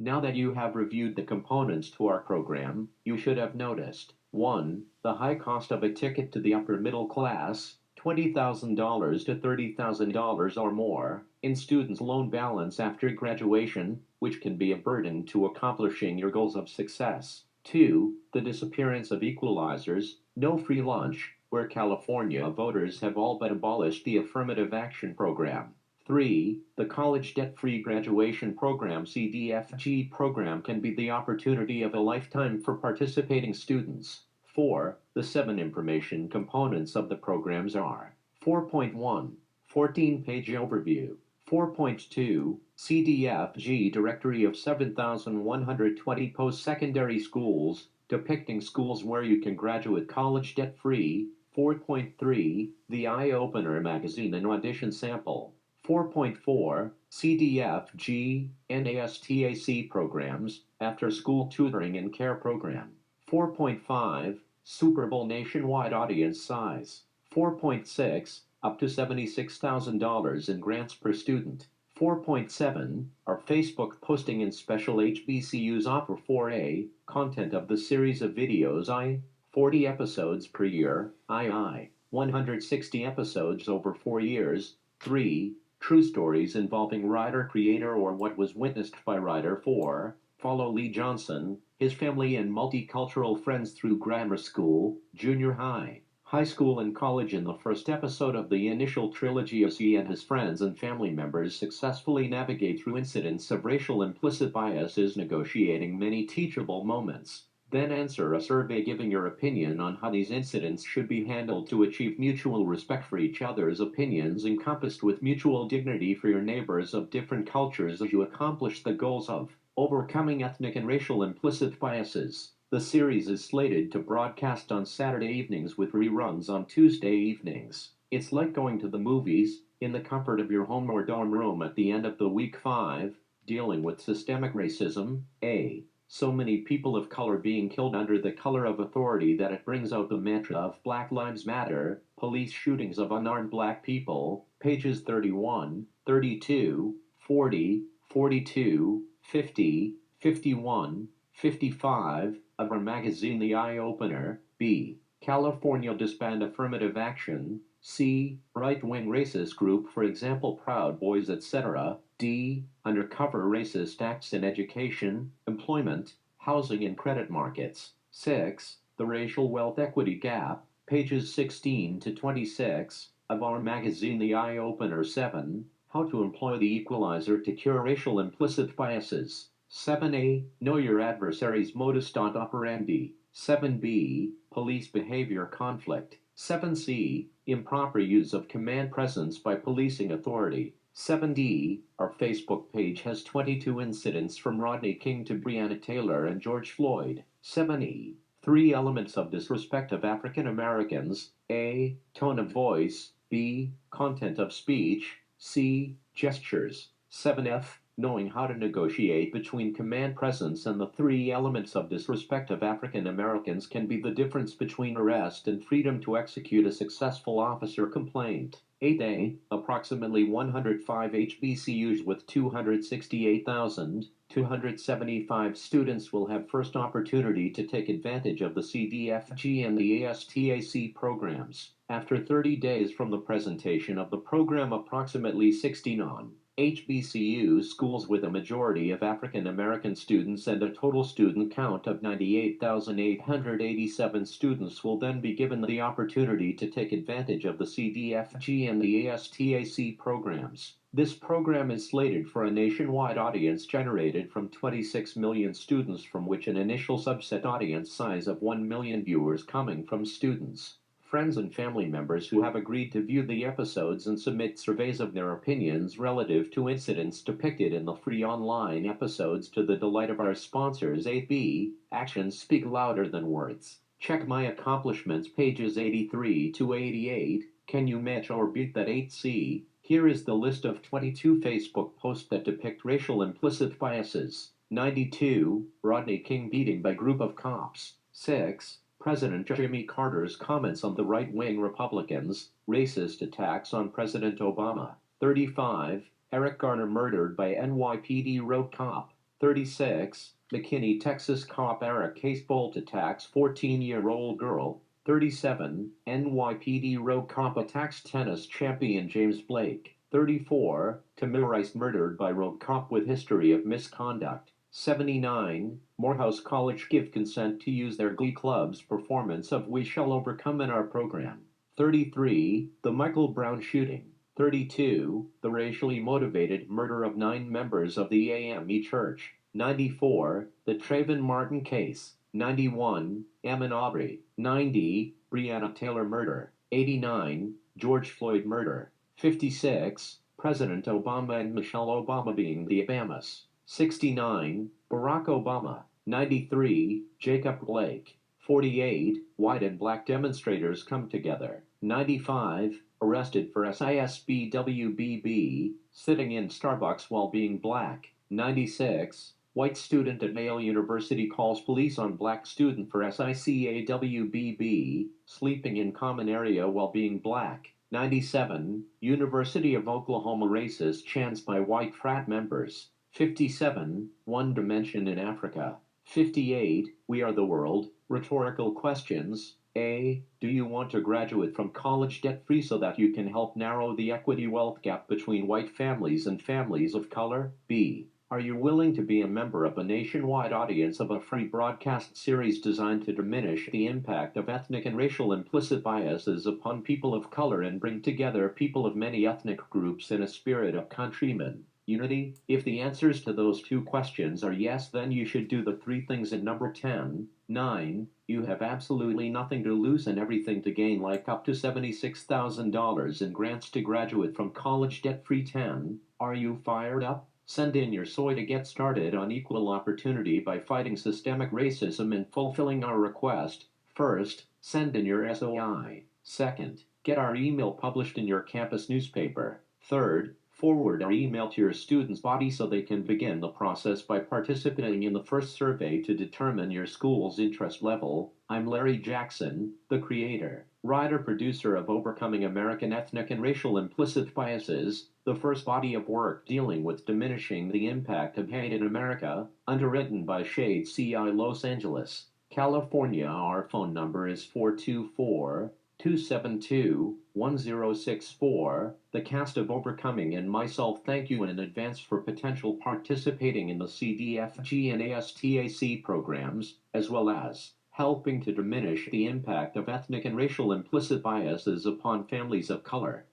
Now that you have reviewed the components to our program, you should have noticed 1. The high cost of a ticket to the upper middle class, $20,000 to $30,000 or more, in students' loan balance after graduation, which can be a burden to accomplishing your goals of success. 2. The disappearance of equalizers, no free lunch, where California voters have all but abolished the affirmative action program. 3. The College Debt-Free Graduation Program (CDFG) program can be the opportunity of a lifetime for participating students. 4. The 7 information components of the programs are 4.1. 14-page overview. 4.2. CDFG Directory of 7,120 post-secondary schools, depicting schools where you can graduate college debt-free. 4.3. The Eye Opener magazine and audition sample. 4.4. CDFG and ASTAC programs, after school tutoring and care program. 4.5. Super Bowl nationwide audience size. 4.6. Up to $76,000 in grants per student. 4.7. Our Facebook posting and special HBCUs offer 4A. Content of the series of videos 40 episodes per year, 160 episodes over 4 years. 3. True stories involving writer, creator, or what was witnessed by writer. 4. Follow Lee Johnson, his family and multicultural friends through grammar school, junior high, high school and college in the first episode of the initial trilogy as he and his friends and family members successfully navigate through incidents of racial implicit biases, negotiating many teachable moments. Then answer a survey giving your opinion on how these incidents should be handled to achieve mutual respect for each other's opinions, encompassed with mutual dignity for your neighbors of different cultures, as you accomplish the goals of overcoming ethnic and racial implicit biases. The series is slated to broadcast on Saturday evenings with reruns on Tuesday evenings. It's like going to the movies, in the comfort of your home or dorm room at the end of the week. 5. Dealing with systemic racism. So many people of color being killed under the color of authority that it brings out the mantra of Black Lives Matter. Police shootings of unarmed black people, pages 31, 32, 40, 42, 50, 51, 55 of our magazine The Eye Opener. B. California disband affirmative action. C. Right-wing racist group, for example Proud Boys, etc. D. Undercover racist acts in education, employment, housing and credit markets. 6. The racial wealth equity gap, pages 16 to 26 of our magazine The Eye Opener. 7. How to employ the equalizer to cure racial implicit biases. 7A. Know your adversary's modus operandi. 7B. Police behavior conflict. 7C. Improper use of command presence by policing authority. 7D. Our Facebook page has 22 incidents from Rodney King to Breonna Taylor and George Floyd. 7E. 3 elements of disrespect of African Americans. A. Tone of voice. B. Content of speech. C. Gestures. 7F. Knowing how to negotiate between command presence and the 3 elements of disrespect of African Americans can be the difference between arrest and freedom to execute a successful officer complaint. 8A. Approximately 105 HBCUs with 268,275 students will have first opportunity to take advantage of the CDFG and the ASTAC programs. After 30 days from the presentation of the program, approximately 60 non-HBCU schools with a majority of African American students and a total student count of 98,887 students will then be given the opportunity to take advantage of the CDFG and the ASTAC programs. This program is slated for a nationwide audience generated from 26 million students, from which an initial subset audience size of 1 million viewers coming from students, friends and family members who have agreed to view the episodes and submit surveys of their opinions relative to incidents depicted in the free online episodes, to the delight of our sponsors. 8B. Actions speak louder than words. Check my accomplishments, pages 83 to 88. Can you match or beat that? 8C. Here is the list of 22 Facebook posts that depict racial implicit biases. 92. Rodney King beating by group of cops. 6. President Jimmy Carter's comments on the right-wing Republicans, racist attacks on President Obama. 35. Eric Garner murdered by NYPD road cop. 36. McKinney, Texas cop Eric Case Bolt attacks 14-year-old girl. 37. NYPD rogue cop attacks tennis champion James Blake. 34. Tamir Rice murdered by rogue cop with history of misconduct. 79. Morehouse College give consent to use their Glee Club's performance of We Shall Overcome in our program. 33. The Michael Brown shooting. 32. The racially motivated murder of 9 members of the AME Church. 94. The Trayvon Martin case. 91. Ahmaud Arbery. 90. Breonna Taylor murder. 89. George Floyd murder. 56. President Obama and Michelle Obama being the Obamas. 69. Barack Obama. 93. Jacob Blake. 48. White and black demonstrators come together. 95. Arrested for SISBWBB, sitting in Starbucks while being black. 96. White student at Yale University calls police on black student for SICAWBB, sleeping in common area while being black. 97. University of Oklahoma racist chants by white frat members. 57. One Dimension in Africa. 58. We Are the World. Rhetorical questions. A. Do you want to graduate from college debt-free so that you can help narrow the equity wealth gap between white families and families of color? B. Are you willing to be a member of a nationwide audience of a free broadcast series designed to diminish the impact of ethnic and racial implicit biases upon people of color and bring together people of many ethnic groups in a spirit of countrymen? Unity? If the answers to those 2 questions are yes, then you should do the 3 things in number 10. 9. You have absolutely nothing to lose and everything to gain, like up to $76,000 in grants to graduate from college debt-free. 10. Are you fired up? Send in your SOI to get started on equal opportunity by fighting systemic racism and fulfilling our request. First, send in your SOI. Second, get our email published in your campus newspaper. Third, forward our email to your student's body so they can begin the process by participating in the first survey to determine your school's interest level. I'm Larry Jackson, the creator, writer-producer of Overcoming American Ethnic and Racial Implicit Biases, the first body of work dealing with diminishing the impact of hate in America, underwritten by Shade CI Los Angeles, California. Our phone number is 424-272-1064. The cast of Overcoming and myself thank you in advance for potential participating in the CDFG and ASTAC programs, as well as helping to diminish the impact of ethnic and racial implicit biases upon families of color.